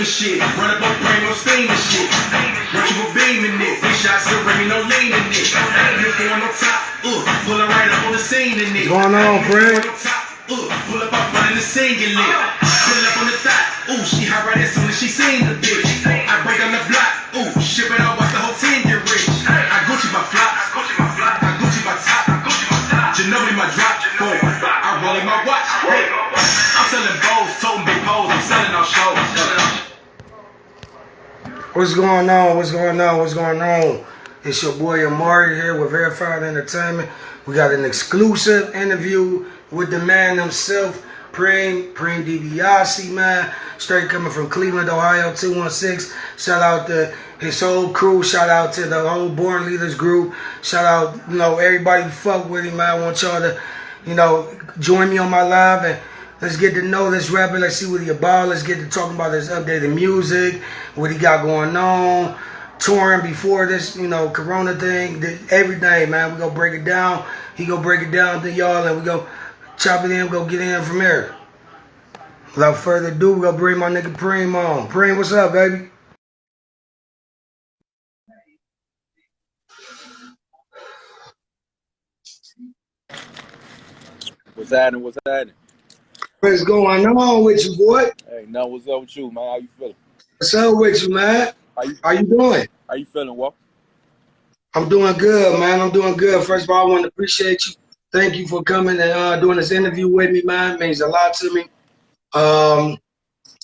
shit. Run up on brain, no steam and shit. Run you a beam in it. Big shots still bring me no lean in it. You're on top, pulling right up on the scene in it. What's going on, Fred? Pull up out front of the singing lit. Pull up on the thigh, she hot right as soon as she seen the bitch. I break on the block, ship it out, watch the whole team get rich. I Gucci my flops, I Gucci my top, Ginobili my drop, I roll in my watch. Hey, I'm selling bowls, toting big poles, I'm selling on shows. What's going on? What's going on? What's going on? It's your boy Amari here with Verified Entertainment. We got an exclusive interview with the man himself, Preme Dibiasi, man. Straight coming from Cleveland, Ohio, 216. Shout out to his whole crew. Shout out to the whole Born Leaders group. Shout out, everybody who fuck with him, man. I want y'all to, join me on my live and let's get to know this rapper. Let's see what he about. Let's get to talking about his updated music, what he got going on, touring before this, Corona thing, everything, man. We gonna break it down. He gonna break it down to y'all, and we go chop it in, go get in from there. Without further ado, we gonna bring my nigga Preme on. Preme, what's up, baby? What's happening? What's happening? What's going on with you, boy? Hey, no, what's up with you, man? How you feeling? What's up with you, man? How you doing? How you feeling, Walt? I'm doing good, man. I'm doing good. First of all, I want to appreciate you. Thank you for coming and doing this interview with me, man. It means a lot to me.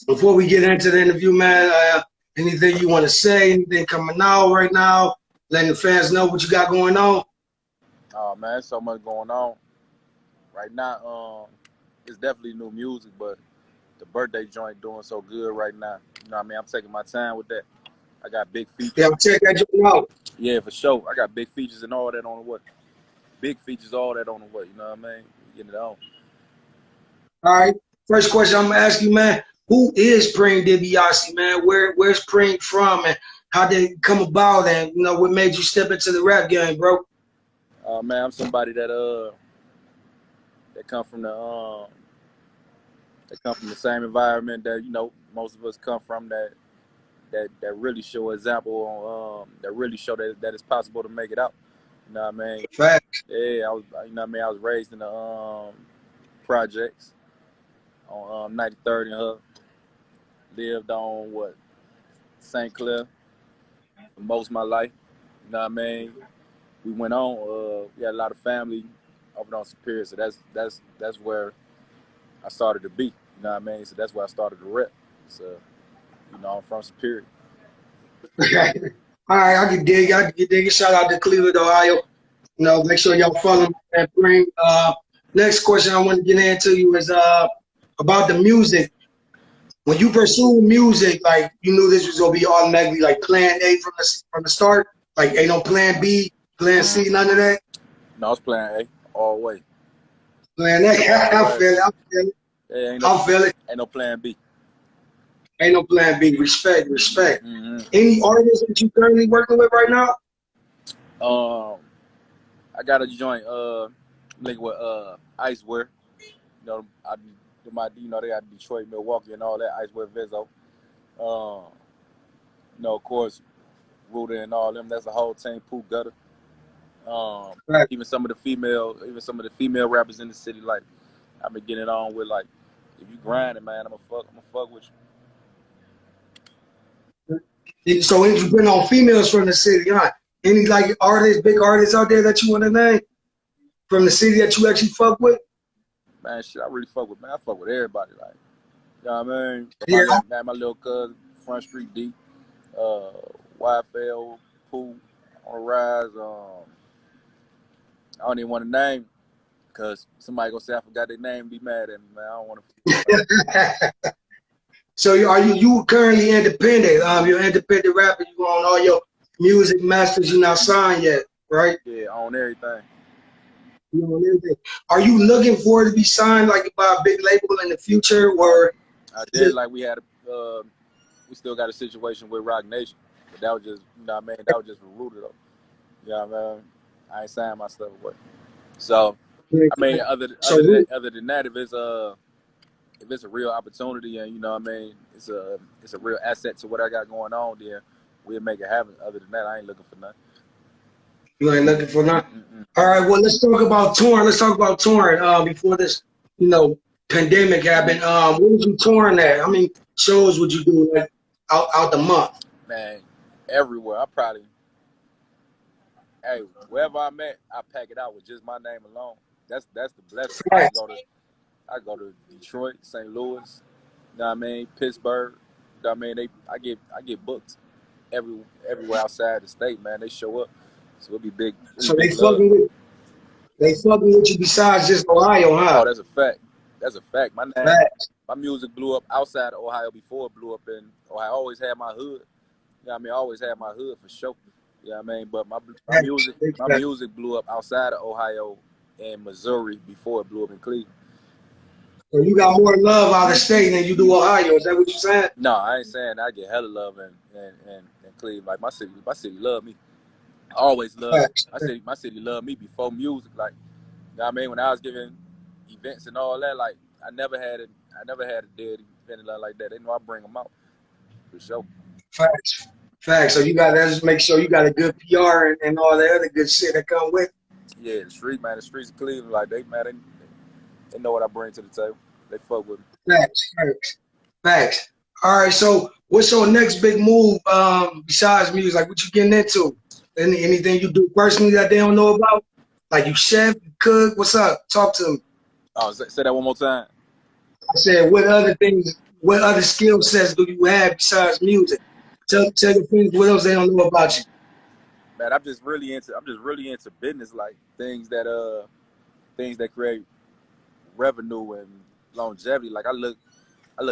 Before we get into the interview, man, anything you want to say, anything coming out right now, letting the fans know what you got going on? Oh, man, so much going on. Right now, it's definitely new music, but the birthday joint doing so good right now. You know what I mean? I'm taking my time with that. I got big features. Yeah, check that joint out. Yeah, for sure. I got big features and all that on the way. Big features, all that on the way. You know what I mean? Getting it on. All right. First question I'm gonna ask you, man. Who is Preme Dibiasi, man? Where's Preme from, and how did it come about, and what made you step into the rap game, bro? Man, I'm somebody that come from the same environment that most of us come from, that really show example on that really show that it's possible to make it out. You know what I mean? Facts. Yeah, I was I was raised in the projects on 93rd and Hook. Lived on St. Clair for most of my life. You know what I mean? We went on, we had a lot of family over on Superior, so that's where I started to be. You know what I mean? So that's where I started to rep. So, I'm from Superior. All right, I can dig it. Shout out to Cleveland, Ohio. Make sure y'all follow me and Preme. Next question I want to get into you is about the music. When you pursue music, like you knew this was gonna be automatically like plan A from the start? Like ain't no plan B, plan C, none of that? No, it's plan A all the way. Plan A. I feel it. Yeah, I feel it. Ain't no plan B. Ain't no plan B. Respect. Mm-hmm. Any artists that you currently working with right now? I got a joint link with Icewear. They got Detroit, Milwaukee, and all that. Icewear, Vizzo. Of course, Ruda and all them. That's a whole team. Pooh Gutter. Right. Even some of the female rappers in the city. Like I've been getting it on with. Like, if you grinding, man, I'm gonna fuck with you. So you bring on females from the city, huh? Any like big artists out there that you want to name from the city that you actually fuck with? Man, shit, I really fuck with, man. I fuck with everybody, like, you know what I mean? Yeah. My little cousin, Front Street D, YFL, Pooh, on the rise. I don't even want to name, because somebody gonna say I forgot their name and be mad at me, man. I don't want to. So are you currently independent? You're an independent rapper. You own all your music masters. You're not signed yet, right? Yeah, I own everything. You own everything. Are you looking for it to be signed like by a big label in the future, or? I did like we still got a situation with Rock Nation, but that was just, That was just for Ruda though. You know what I mean? I ain't signed my stuff away. So, I mean, other than that, if it's if it's a real opportunity and you know what I mean, it's a real asset to what I got going on, then we'll make it happen. Other than that, I ain't looking for nothing. You ain't looking for nothing. Mm-mm. All right, well, let's talk about touring. Let's talk about touring. Before this, pandemic happened. What was you touring at? How many shows would you do like out the month? Man, everywhere. I probably, hey, wherever I'm at, I pack it out with just my name alone. That's the blessing. Facts. I go to Detroit, St. Louis, you know what I mean, Pittsburgh. You know what I mean? I get booked everywhere outside the state, man. They show up. So it'll So be big love. they fucking with you besides just Ohio, Oh, huh? that's a fact. That's a fact. Facts. My music blew up outside of Ohio before it blew up in Ohio. I always had my hood. You know what I mean? I always had my hood for sure. You know what I mean? But Facts. Big my facts. music blew up outside of Ohio and Missouri before it blew up in Cleveland. So you got more love out of state than you do Ohio. Is that what you saying? No, I ain't saying I get hella love in Cleveland. Like my city love me. I always loved Facts. my city loved me before music. Like, you know what I mean? When I was giving events and all that, like I never had a dead event like that. They know I bring them out for sure. Facts. Facts. So you got to just make sure you got a good PR and all the other good shit that come with. Yeah, the streets of Cleveland, like they know what I bring to the table. They fuck with me. Facts. Facts. Facts. All right. So what's your next big move besides music? Like what you getting into? Anything you do personally that they don't know about? Like you chef, you cook. What's up? Talk to them. Oh, say that one more time. I said, what other skill sets do you have besides music? Tell your friends what else they don't know about you. Man, I'm just really into business, like things that create revenue and longevity. Like I look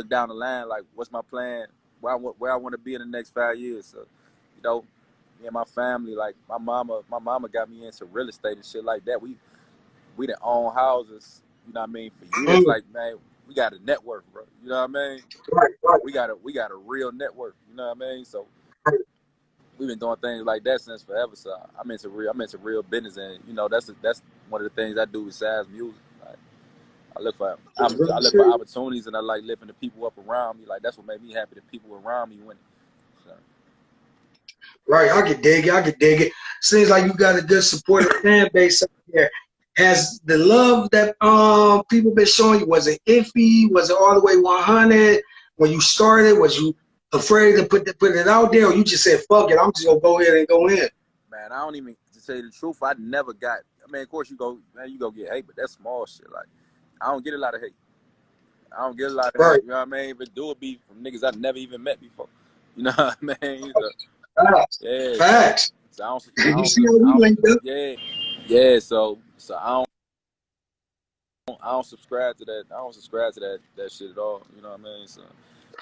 down the line, like what's my plan, where I want to be in the next 5 years. So, you know, me and my family, like my mama got me into real estate and shit like that. We done own houses, you know what I mean, for years. Like, man, we got a network, bro. You know what I mean? Right, right. We got a real network. You know what I mean? So we've been doing things like that since forever. So I'm into real business, and you know that's one of the things I do besides music. Like, I look for opportunities, and I like lifting the people up around me. Like that's what made me happy. The people around me winning. So. Right, I could dig it. I could dig it. Seems like you got a good supportive fan base up there. Has the love that people been showing you, was it iffy? Was it all the way 100 when you started? Was you afraid to put it out there, or you just said fuck it, I'm just gonna go ahead and go in? Man, I don't even, to tell you the truth, I never got. I mean, of course you go get hate, but that's small shit. Like I don't get a lot of hate. I don't get a lot of Right. hate. You know what I mean? But do it be from niggas I've never even met before. You know what I mean? So, Facts. yeah. Facts. So I You see how we linked up? Yeah. So I don't subscribe to that. I don't subscribe to that shit at all. You know what I mean? So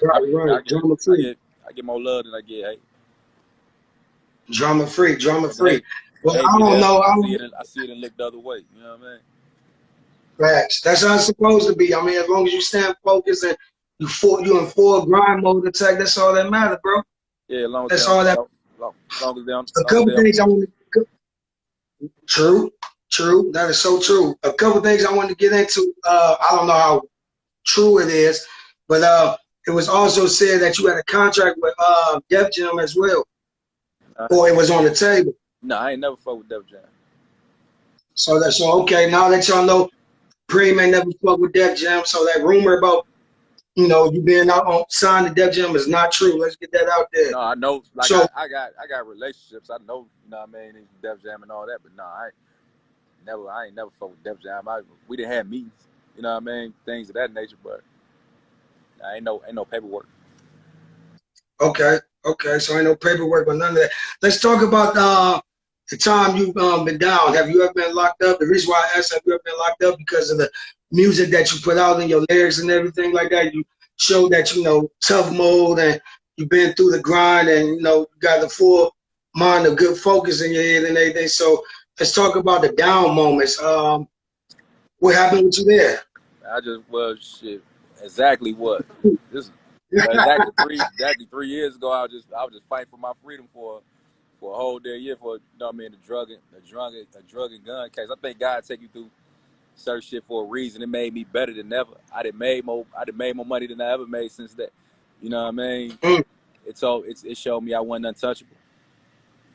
Right. Drama free. I get more love than I get hate. Drama free. Drama But the free. Well, hate I be don't there. know. I see it and look the other way. You know what I mean? Facts. That's how it's supposed to be. I mean, as long as you stand focused and you in full grind mode attack, that's all that matters, bro. Yeah, as long as That's all that. A couple things I want to. True. True. That is so true. A couple things I want to get into. I don't know how true it is, but it was also said that you had a contract with Def Jam as well, or it was on the table. No, I ain't never fuck with Def Jam. So that's so okay. Now that y'all know, Preme ain't never fuck with Def Jam, so that rumor about you being out on signed to Def Jam is not true. Let's get that out there. No, I know. Like so, I got relationships. I know. You know what I mean? Def Jam and all that. But no, I ain't never fuck with Def Jam. We didn't have meetings. You know what I mean? Things of that nature. But ain't no paperwork. Okay. So ain't no paperwork or none of that. Let's talk about the time you've been down. Have you ever been locked up? The reason why I asked have you ever been locked up because of the music that you put out in your lyrics and everything like that. You showed that tough mode and you've been through the grind and you got the full mind of good focus in your head and everything. So let's talk about the down moments. What happened with you there? I just shit. Exactly what? This exactly 3 years ago. I was just fighting for my freedom for a whole damn year for a drug and gun case. I think God take you through certain shit for a reason. It made me better than ever. I done made more money than I ever made since that. You know what I mean? It showed me I wasn't untouchable.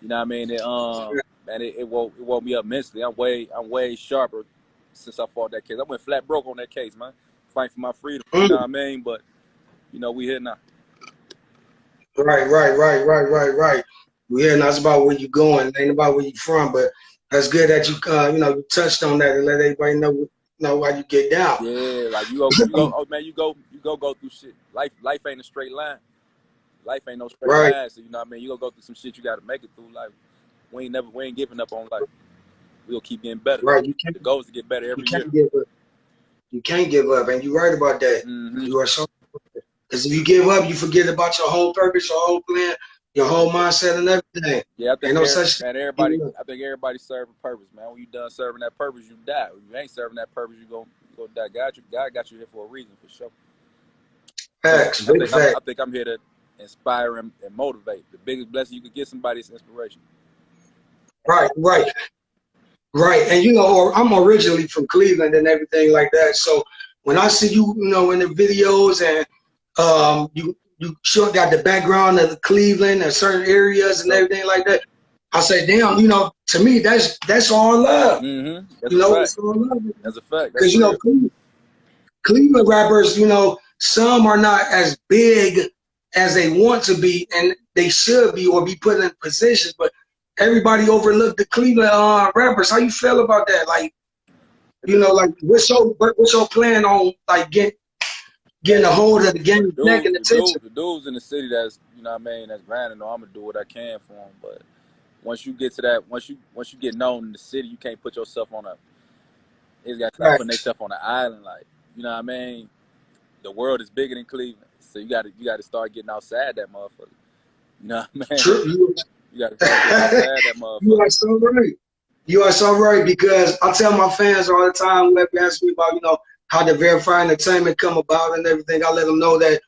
You know what I mean? It woke me up mentally. I'm way sharper since I fought that case. I went flat broke on that case, man. Fighting for my freedom. You know what I mean? But we here now. Right. Yeah, and that's about where you going. It ain't about where you from, but that's good that you you touched on that and let everybody know why you get down. Yeah, like you go. Oh man, you go through shit. Life ain't a straight line. Life ain't no straight line. So you know what I mean. You gonna go through some shit. You got to make it through life. We ain't giving up on life. We'll keep getting better. Right. The goal is to get better every year. You can't give up, and you're right about that. You are so. Because if you give up, you forget about your whole purpose, your whole plan, your whole mindset, and everything. Yeah, I think no such everybody. I think everybody serving purpose, man. When you done serving that purpose, you die. When you ain't serving that purpose, you go die. God got you here for a reason, for sure. Facts. I think I'm here to inspire and motivate. The biggest blessing you could get somebody is inspiration. Right. And I'm originally from Cleveland and everything like that. So when I see you, in the videos and you sure got the background of Cleveland and certain areas and everything like that, I say, damn, to me that's all love. It's all love. That's a fact. Because Cleveland rappers, some are not as big as they want to be, and they should be or be put in positions, but everybody overlooked the Cleveland rappers. How you feel about that? Like, what's your plan on like getting a hold of the game, neck and attention? The dudes in the city that's that's grinding. I'm gonna do what I can for them. But once you get to that, once you get known in the city, you can't put yourself on it's got to start putting themselves on an island. Like, you know what I mean? The world is bigger than Cleveland, so you got to start getting outside that motherfucker. You know what I mean? True. You got to start getting outside that motherfucker. You are so right. You are so right, because I tell my fans all the time, when they ask me about, how the Verified Entertainment come about and everything, I let them know that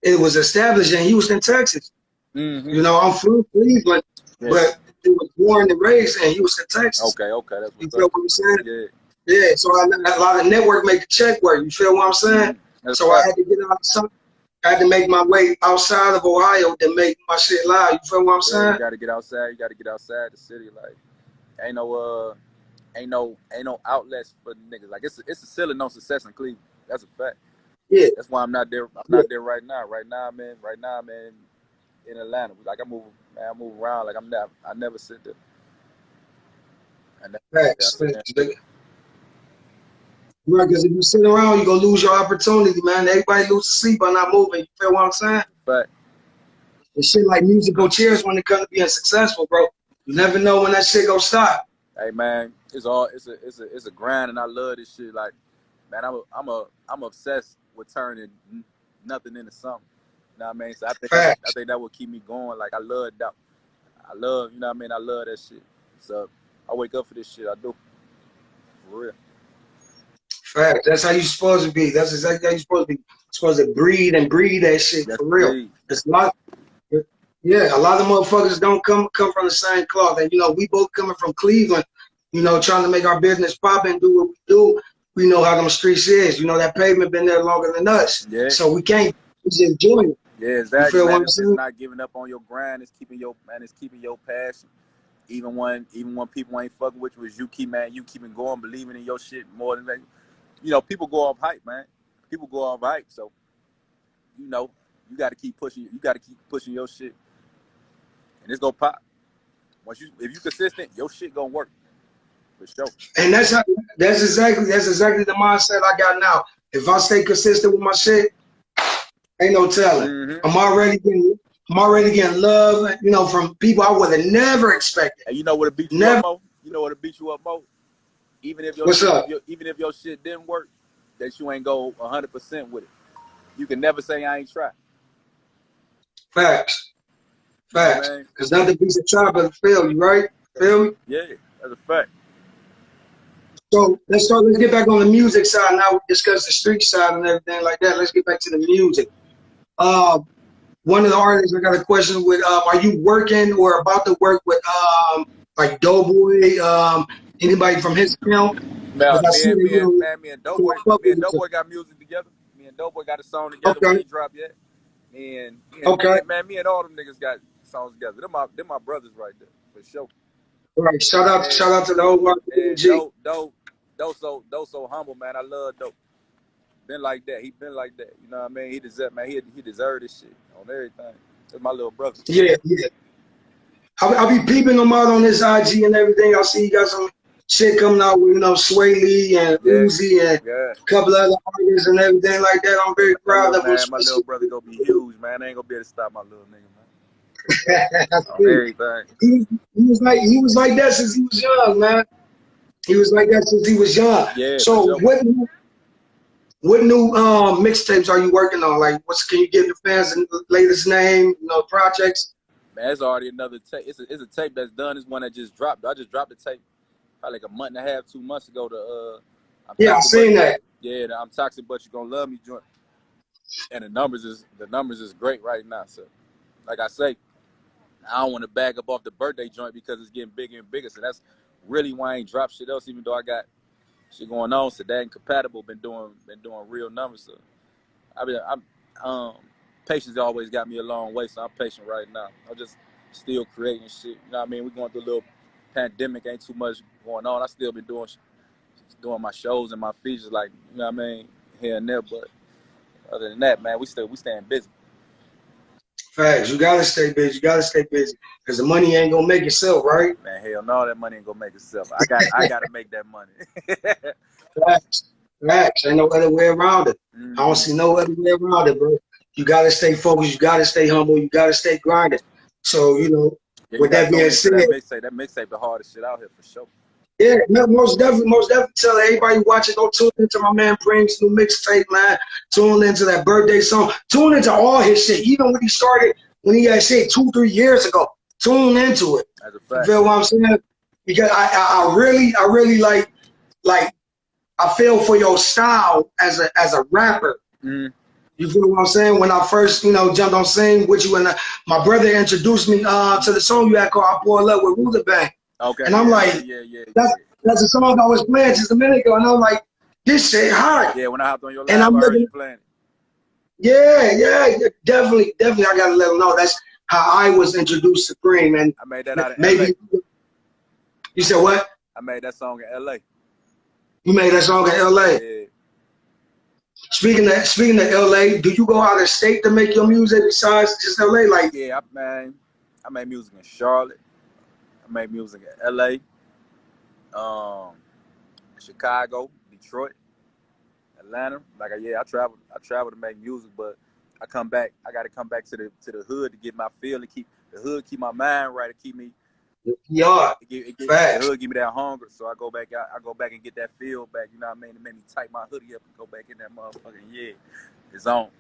it was established in Houston, Texas. I'm from Cleveland, but it was born and raised in Houston, Texas. Okay. That's you feel what I'm saying? Yeah. So a lot of network make the check work. You feel what I'm saying? So I had to get outside. I had to make my way outside of Ohio to make my shit live. You feel what I'm saying? You gotta get outside. You gotta get outside the city. Like, ain't no outlets for niggas. Like, it's a ceiling no success in Cleveland. That's a fact. Yeah. That's why I'm not there. I'm not there right now. Right now, I'm in Atlanta. Like, I move around. Like, I never sit there. Right, because if you sit around, you're going to lose your opportunity, man. Everybody loses sleep by not moving. You feel what I'm saying? Right. And shit like musical chairs when it comes to being successful, bro. You never know when that shit gonna stop. Hey, man, it's a grind, and I love this shit. Like, man, I'm obsessed with turning nothing into something. You know what I mean? So I think that will keep me going. Like, I love that. I love that shit. So I wake up for this shit. I do. For real. Fact. That's how you supposed to be. That's exactly how you supposed to be. You're supposed to breed that shit. That's for real. It's a lot of motherfuckers don't come from the same cloth. And we both coming from Cleveland, trying to make our business pop and do what we do. We know how them streets is. That pavement been there longer than us. Yeah. So we just enjoy it. Yeah, exactly. Man, it's not giving up on your grind. It's keeping your passion. Even when people ain't fucking with you, you keeping going, believing in your shit more than that. People go off hype, man. People go off hype. So, you got to keep pushing. You got to keep pushing your shit, and it's gonna pop. If you consistent, your shit gonna work for sure. And that's exactly the mindset I got now. If I stay consistent with my shit, ain't no telling. I'm already getting love, from people I would have never expected. And you know what beat you up, Mo? You know what beat you up, Mo? Even if your shit didn't work, that you ain't go 100% with it. You can never say I ain't tried. Facts. Because nothing beats a try but a failure, right? Feel me? Yeah, that's a fact. So let's get back on the music side. Now we discussed the street side and everything like that. Let's get back to the music. One of the artists I got a question with, are you working or about to work with like Doughboy, anybody from his film? Because Man, I see that you don't me and you Doughboy, don't fuck with each other. got music together. Me and Doughboy got a song together. We Okay, ain't dropped yet. okay. Me and all them niggas got songs together. Them my brothers right there for sure. All right. And Shout out to the whole and G. Doe so humble, man. I love Doe. Been like that. He been like that. You know what I mean? He deserved this shit on everything. That's my little brother. Yeah, yeah. I be peeping them out on this IG and everything. I see you got some shit coming out with, Sway Lee and Yeah, Uzi and yeah. a couple other artists and everything like that. I'm very proud of them. My little brother gonna be huge, man. I ain't gonna be able to stop my little nigga, man. That's On good. everything. He was like that since he was young, man. He was like that since he was young. Yeah, for So sure. what new mixtapes are you working on? Like, can you give the fans the latest name, projects? Man, it's already another tape. It's a tape that's done. It's one that just dropped. I just dropped the tape probably like a month and a half, 2 months ago. I'm Yeah, I toxic, seen that. yeah, I'm toxic, but you gonna love me joint. And the numbers is great right now. So, like I say, I don't want to bag up off the birthday joint because it's getting bigger and bigger. So that's really why I ain't dropped shit else, even though I got shit going on. So that incompatible been doing real numbers. So patience always got me a long way. So I'm patient right now. I'm just still creating shit. You know what I mean? We going through a little pandemic, ain't too much going on. I still been doing my shows and my features, like, you know what I mean, here and there. But other than that, man, we staying busy. Facts. You gotta stay busy. You gotta stay busy because the money ain't gonna make itself, right? Man, hell no, that money ain't gonna make itself. I gotta make that money. Facts. Facts. Ain't no other way around it. I don't see no other way around it, bro. You gotta stay focused. You gotta stay humble. You gotta stay grinding. So, Yeah, you with gotta that tune being into said, that mixtape. That mixtape the hardest shit out here for sure. yeah, most definitely tell everybody watching, go tune into my man Preem's new mixtape, man. Tune into that birthday song. Tune into all his shit, even when he started, when he had shit 2-3 years ago. Tune into it. That's a You fact. feel what I'm saying? Because I really like I feel for your style as a rapper. Mm-hmm. You feel what I'm saying? When I first, jumped on scene with you, and my brother introduced me to the song you had called "I Pour Love" with Ruler Bang. Okay. And I'm like, that's a song I was playing just a minute ago, and I'm like, this shit hot. Yeah, when I hopped on your And live, I'm I heard looking, you playing it. yeah, definitely. I gotta let them know that's how I was introduced to Preem. And I made that out of maybe LA. you said what? I made that song in LA. You made that song in LA. Yeah. Speaking of LA, do you go out of state to make your music besides just LA? Like, Yeah, I made music in Charlotte. I made music in LA, Chicago, Detroit, Atlanta. Like, I travel to make music, but I got to come back to the hood to get my feel, to keep the hood, keep my mind right, to keep me. yeah, The hood give me that hunger, so I go back and get that feel back. You know what I mean? It made me tighten my hoodie up and go back in that motherfucking it's on.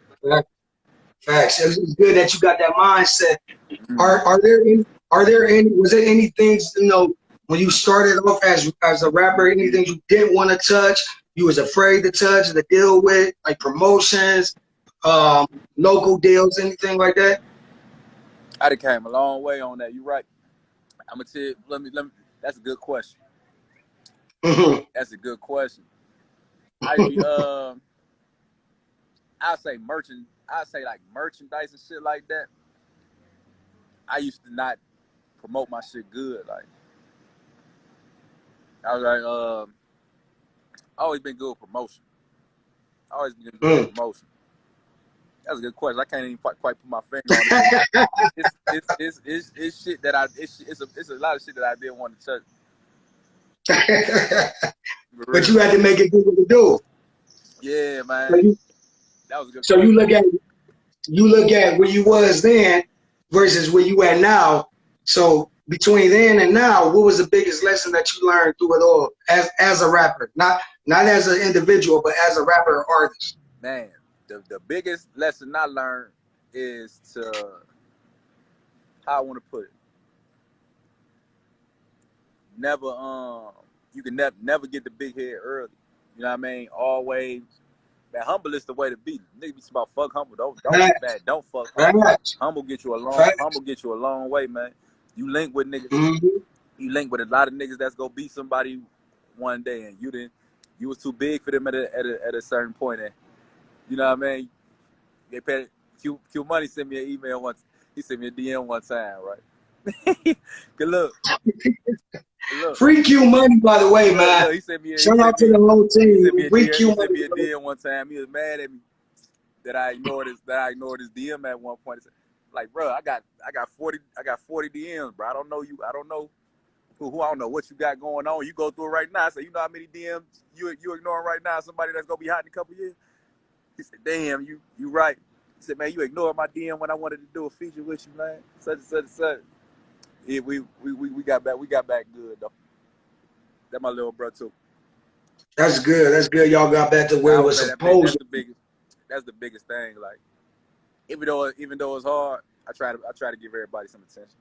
Facts. It's good that you got that mindset. Mm-hmm. Was there any things, when you started off as a rapper, anything you didn't want to touch, you was afraid to touch, to deal with, like promotions, local deals, anything like that? I done came a long way on that. You right. I'm gonna tell you, let me. That's a good question. That's a good question. I'd say like merchandise and shit like that. I used to not promote my shit good. Like, I was like, always been good with promotion. Always been good with promotion. That's a good question. I can't even quite put my finger on it. It's shit that it's a lot of shit that I didn't want to touch. But you had to make it do what it do. Yeah, man. That was a good question. So you look at where you was then versus where you at now. So between then and now, what was the biggest lesson that you learned through it all as a rapper? Not as an individual, but as a rapper or artist. Man, the biggest lesson I learned is how I want to put it. You can never get the big head early. You know what I mean? Always, man, humble is the way to be. Niggas be about fuck humble. Don't fuck humble. Humble get you a long way, man. You link with niggas. You link with a lot of niggas that's gonna be somebody one day, and you was too big for them at a certain point, and you know what I mean. They paid Q Money sent me an email once. He sent me a DM one time, right? Good look. Free Q Money, by the way, man. Look, he sent me Shout out to the whole team. Free Q Money. He sent me a DM one time. He was mad at me that I ignored his DM at one point. Like, bro, I got 40 DMs, bro. I don't know you. I don't know who I don't know what you got going on. You go through it right now. I said, you know how many DMs you ignoring right now? Somebody that's gonna be hot in a couple years. He said, damn, you right. He said, man, you ignored my DM when I wanted to do a feature with you, man. Such and such and such. Yeah, we got back good though. That my little bro too. That's good. That's good. Y'all got back to where it was supposed to be. That's the biggest thing. Like, even though it's hard, I try to give everybody some attention.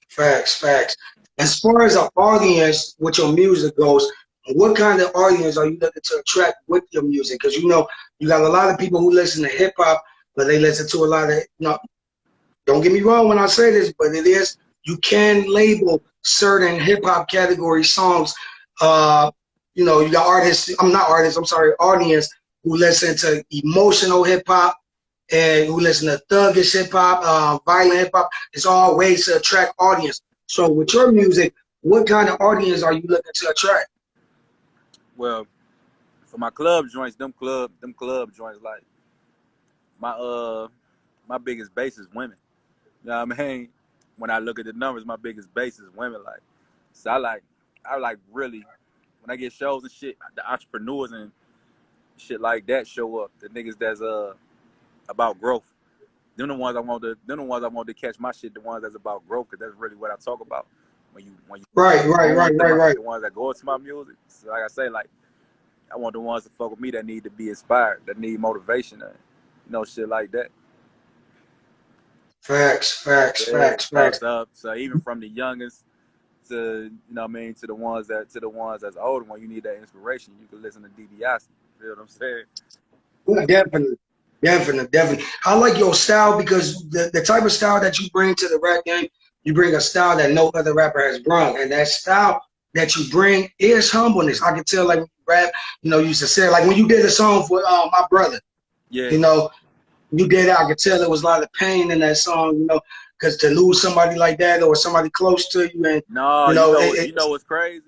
Facts. As far as an audience with your music goes, what kind of audience are you looking to attract with your music? Because you know you got a lot of people who listen to hip hop, but they listen to a lot of don't get me wrong when I say this, but it is, you can label certain hip hop category songs. You know, you got audience who listen to emotional hip hop and who listen to thuggish hip hop, violent hip hop. It's all ways to attract audience. So with your music, what kind of audience are you looking to attract? Well, for my club joints, them club joints, like my biggest base is women. You know what I mean? When I look at the numbers, my biggest base is women. Like, so I like really, when I get shows and shit, the entrepreneurs and shit like that show up. The niggas that's about growth. Them the ones I want to catch my shit. The ones that's about growth, because that's really what I talk about. When you right. The ones that go into my music. So like I say, like, I want the ones that fuck with me that need to be inspired, that need motivation, and shit like that. Facts. So even from the youngest to to the ones that's older, when you need that inspiration, you can listen to Dibiasi. You feel what I'm saying? Yeah, definitely. I like your style because the type of style that you bring to the rap game, you bring a style that no other rapper has brought, and that style that you bring is humbleness. I can tell, like, when you rap, you used to say, like when you did a song for my brother, yeah, you did it. I could tell there was a lot of pain in that song, because to lose somebody like that or somebody close to you, and you know what's crazy?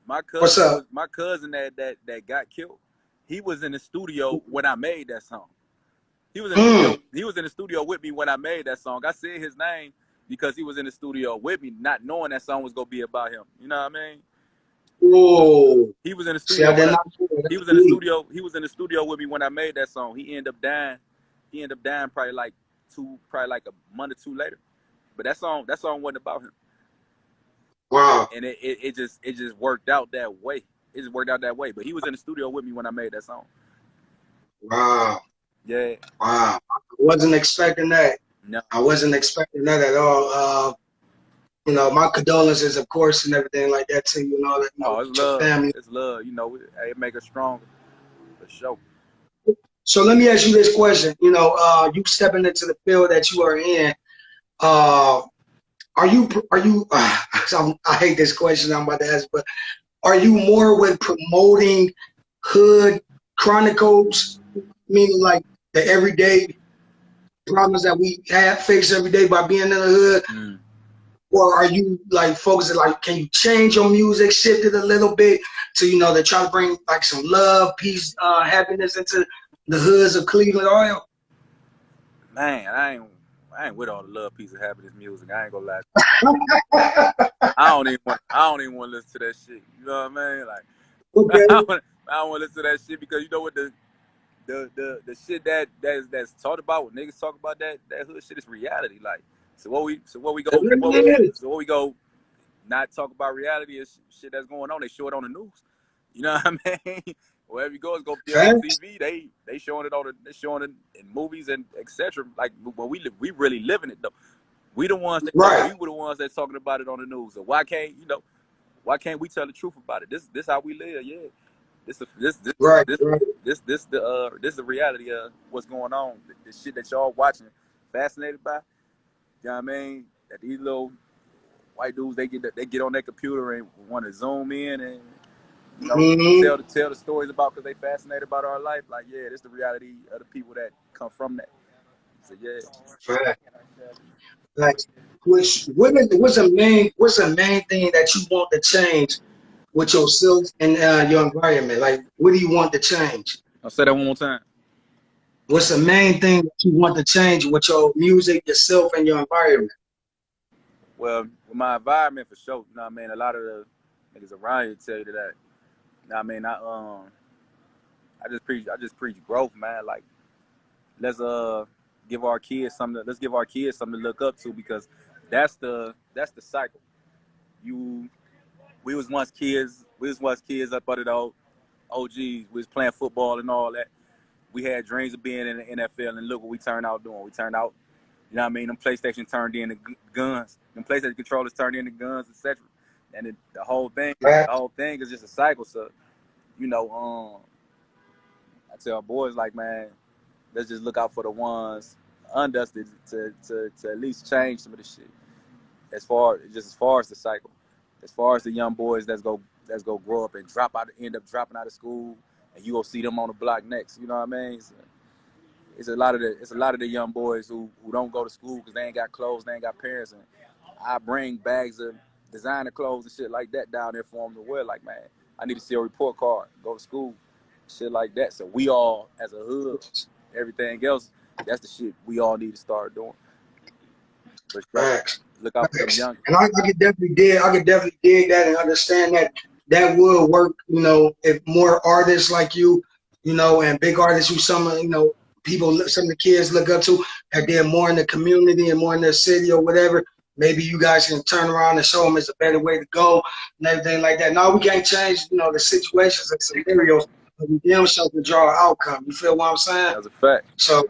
My cousin, what's up? my cousin that got killed, he was in the studio when I made that song. He was in the studio with me when I made that song. I said his name because he was in the studio with me, not knowing that song was gonna be about him. You know what I mean? Whoa. He was in the studio. He was in the studio with me when I made that song. He ended up dying. Probably like a month or two later. But that song wasn't about him. Wow. And it just worked out that way. It just worked out that way. But he was in the studio with me when I made that song. Wow. Yeah. Wow. I wasn't expecting that. No. I wasn't expecting that at all. My condolences, of course, and everything like that to you. It's love. Family. It's love. It make us stronger. For sure. So let me ask you this question. You stepping into the field that you are in. Are you? I hate this question I'm about to ask, but are you more with promoting hood chronicles, meaning like the everyday problems that we face every day by being in the hood? Mm. Or are you like focusing, like, can you change your music, shift it a little bit to, to try to bring like some love, peace, happiness into the hoods of Cleveland Oil? Man, I ain't with all the love, peace, and happiness music. I ain't gonna lie. I don't even want to listen to that shit. You know what I mean? Like, okay. I don't want to listen to that shit because you know what the shit that's talked about when niggas talk about that hood shit is reality. Like, so what we go not talk about reality is shit that's going on. They show it on the news. You know what I mean? Wherever you go, it's gonna be on TV. They showing it in movies and etc. Like, when we really living it though. We the ones that we were the ones that's talking about it on the news. So why can't we tell the truth about it? This how we live, yeah. This the reality of what's going on. The shit that y'all watching, fascinated by. You know what I mean? That these little white dudes, they get on their computer and want to zoom in and Mm-hmm. tell the stories about because they fascinated about our life. Like, yeah, this is the reality of the people that come from that. So yeah, Fact. Like, what's the main thing that you want to change with yourself and your environment? Like, what do you want to change? I'll say that one more time. What's the main thing that you want to change with your music, yourself, and your environment? Well, with my environment for sure, you know what I mean? A lot of the niggas around here tell you that. You know what I mean? I just preach growth, man. Like, let's give our kids something let's give our kids something to look up to because that's the cycle. You we was once kids up under the OGs. We was playing football and all that. We had dreams of being in the NFL and look what we turned out doing. We turned out, you know what I mean, them PlayStation turned into guns. Them PlayStation controllers turned into guns, etc. And the Fact. whole thing is just a cycle. So, you know, I tell our boys like, man, let's just look out for the ones under us to at least change some of the shit. As far as the cycle, as far as the young boys that's go grow up and end up dropping out of school, and you go see them on the block next. You know what I mean? So it's a lot of the young boys who don't go to school because they ain't got clothes, they ain't got parents, and I bring bags of designer clothes and shit like that down there for them to wear. Like, man, I need to see a report card, go to school, shit like that. So we all, as a hood, everything else, that's the shit we all need to start doing. For sure. Facts. Look out for them Facts. young. And I could definitely dig that and understand that that would work, if more artists like you, and big artists who people, some of the kids look up to, that they're more in the community and more in their city or whatever. Maybe you guys can turn around and show them it's a better way to go and everything like that. No, we can't change, the situations and scenarios, but we damn sure can draw an outcome. You feel what I'm saying? That's a fact. So,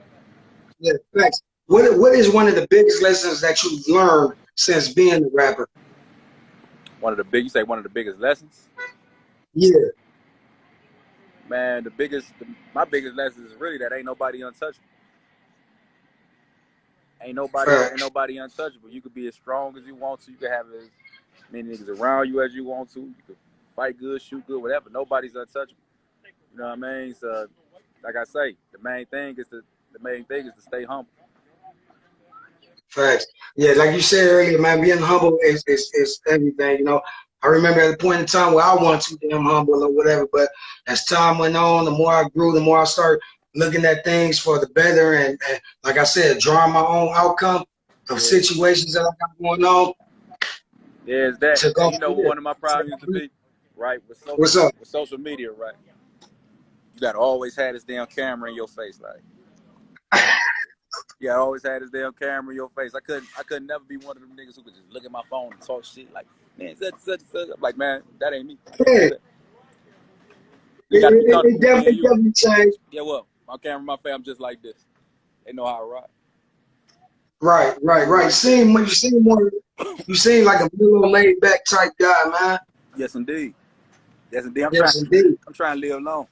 yeah, thanks. What is one of the biggest lessons that you've learned since being a rapper? You say one of the biggest lessons? Yeah, Man, my biggest lesson is really that ain't nobody untouchable. Ain't facts, nobody untouchable. You could be as strong as you want to. You could have as many niggas around you as you want to. You could fight good, shoot good, whatever. Nobody's untouchable. You know what I mean? So, like I say, the main thing is to stay humble. facts. Yeah, like you said earlier, man, being humble is everything. I remember at a point in time where I wanted to be damn humble or whatever, but as time went on, the more I grew, the more I started looking at things for the better, and like I said, drawing my own outcome of situations that I got going on Yeah, it's that. to And go you know from what there. one of my problems used to be? Right? What's up? With social media, right? You gotta always have this damn camera in your face, like yeah, I always had this damn camera in your face. I couldn't never be one of them niggas who could just look at my phone and talk shit like, man, such. I'm like, man, that ain't me. I can't Yeah, do that. You gotta be it comfortable with being definitely, you. definitely changed. Yeah, well, my camera, my fam, just like this. They know how I rock. Right, right, right. You seem like a little laid back type guy, man. Yes, indeed. Yes, indeed. Yes, indeed. I'm trying to live long.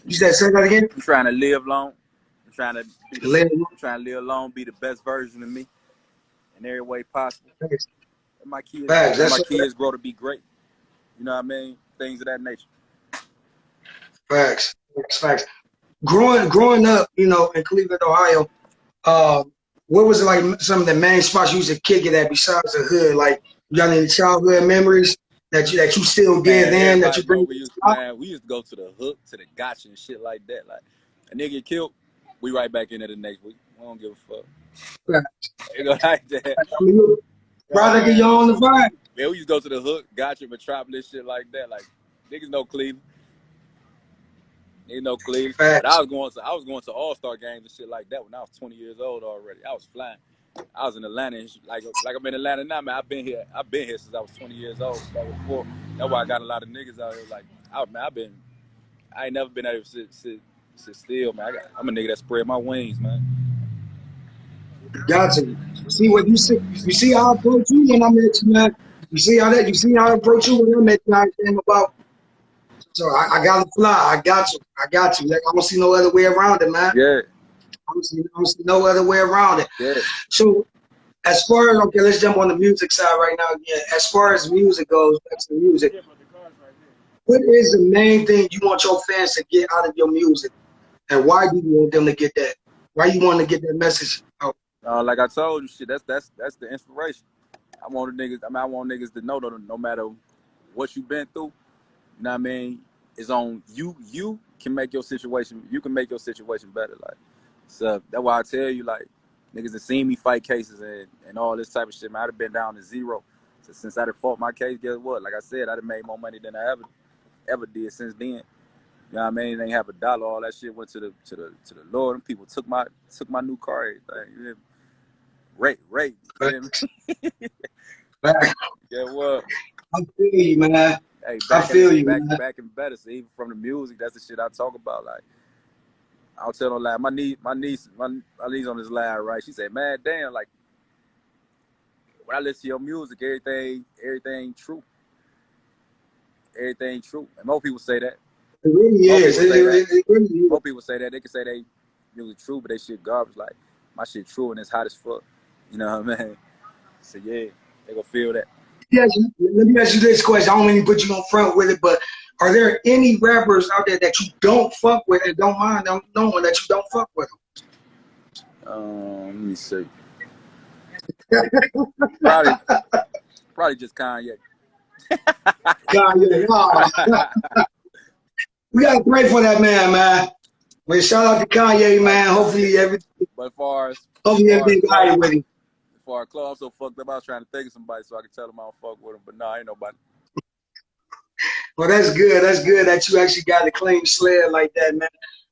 You said say that again? I'm trying to live long. I'm trying to Live. I'm trying to live long, be the best version of me in every way possible. Facts. And my That's kids grow to be great. You know what I mean? Things of that nature. facts. Facts. Growing up, in Cleveland, Ohio, uh, what was it like? Some of the main spots you used to kick it at besides the hood? Like, you got any childhood memories that you still did Man, then that everybody you know bring to the spot? we used to go to the hook, to the gotcha and shit like that. Like a nigga get killed, we right back in there the next week. We don't give a fuck. Facts. You know like that. I mean, you're a product of your own vibe. Yeah, we used to go to the hook, gotcha, metropolis, shit like that. Like niggas know Cleveland. Niggas know Cleveland. But Facts. I was going to All-Star games and shit like that when I was 20 years old already. I was flying. I was in Atlanta and like I'm in Atlanta now, man. I've been here since I was 20 years old. So before. That's why I got a lot of niggas out here. Like, I ain't never been able to sit still, man. I'm a nigga that spread my wings, man. Got to. See what you see. You see how I approach you when I met you, man. You see how I approach you when I met you. I came about. So I got to fly. I got you. I got you. Like, I don't see no other way around it, man. Yeah, I don't see no other way around it. yeah. So as far as, okay, let's jump on the music side right now. Yeah, as far as music goes, back to the music. What is the main thing you want your fans to get out of your music, and why do you want them to get that? Why you want to get that message out? Like I told you, shit. That's the inspiration. I want the niggas. I mean, I want niggas to know that no matter what you've been through, you know what I mean, it's on you. You can make your situation. You can make your situation better. Like, so that's why I tell you, like, niggas have seen me fight cases and all this type of shit. Man, I'd have been down to zero. So since I done fought my case, guess what? Like I said, I'd have made more money than I ever did since then. You know what I mean? They ain't have a dollar. All that shit went to the Lord. And people took my new car. Everything. You know? Rape. You know what I mean? Yeah, what? I feel you, man. Hey, I feel you, man. Back and better. So even from the music, that's the shit I talk about. Like, I'll tell no lie. My niece on this live, right? She said, "Man, damn, like when I listen to your music, everything true. Everything true." And most people say that. It really is. It really is. Most people say that. They can say they music true, but they shit garbage. Like, my shit true and it's hot as fuck. You know what I mean? So yeah, they gonna feel that. Yes, let me ask you this question. I don't mean to put you on front with it, but are there any rappers out there that you don't fuck with and don't mind them knowing that you don't fuck with them? Let me see. Probably just Kanye. Kanye, oh. We gotta pray for that man. Well, shout out to Kanye, man. Hopefully everything. But everything got it with him. For our club, I'm so fucked up. I was trying to think of somebody so I could tell them I don't fuck with them, but nah, ain't nobody. Well, that's good. That's good that you actually got a clean sled like that, man.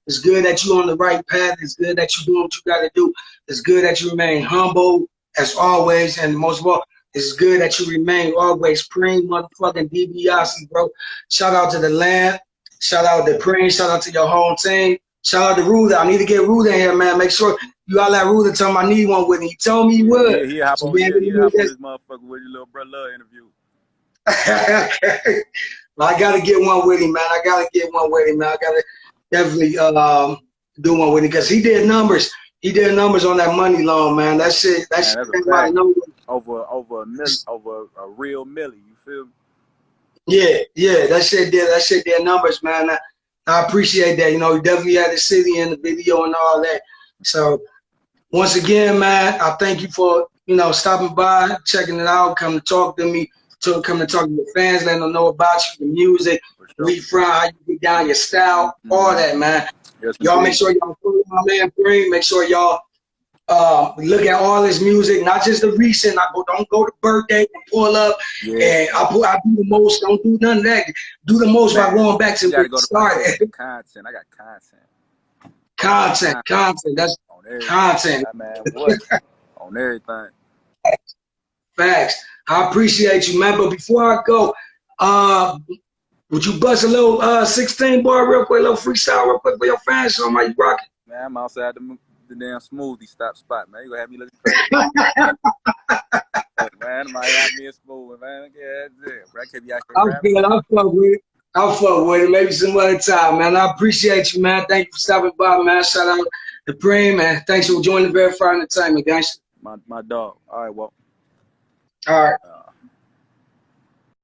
It's good that you're on the right path. It's good that you're doing what you got to do. It's good that you remain humble as always, and most of all, it's good that you remain always Preme motherfucking Dibiasi, bro. Shout out to the land. Shout out to Preme. Shout out to your home team. Shout out to Ruda. I need to get Ruda in here, man. Make sure you all let Ruda tell him I need one with him. He told me he would. He hop on this motherfucker with your little brother interview. Well, I gotta get one with him, man. I gotta definitely do one with him because he did numbers. He did numbers on that money loan, man. That shit over a real milli. You feel me? Yeah. That shit did numbers, man. I appreciate that. You know, he definitely had the city in the video and all that. So once again, man, I thank you for, stopping by, checking it out, come to talk to me, come to talk to your fans, letting them know about you, the music, where you from, how you get down, your style, all that, man. Yes, y'all make sure y'all follow my man Preme. Make sure y'all look at all his music, not just the recent. Don't go to birthday and pull up. And I do the most. Don't do none of that. Do the most by going back to where it started. Content. I got Content. That's content. Man, what? On everything. Facts. I appreciate you, man. But before I go, would you bust a little 16 bar real quick, a little freestyle real quick for your fans? So you rocking? Man, I'm outside the damn smoothie spot, man. You gonna have me looking crazy. Man, I might have me a smoothie, man. Yeah, that's it. I'll fuck with it. Maybe some other time, man. I appreciate you, man. Thank you for stopping by, man. Shout out to Preme, man. Thanks for joining the Verified Entertainment, guys. My dog. All right, well. All right.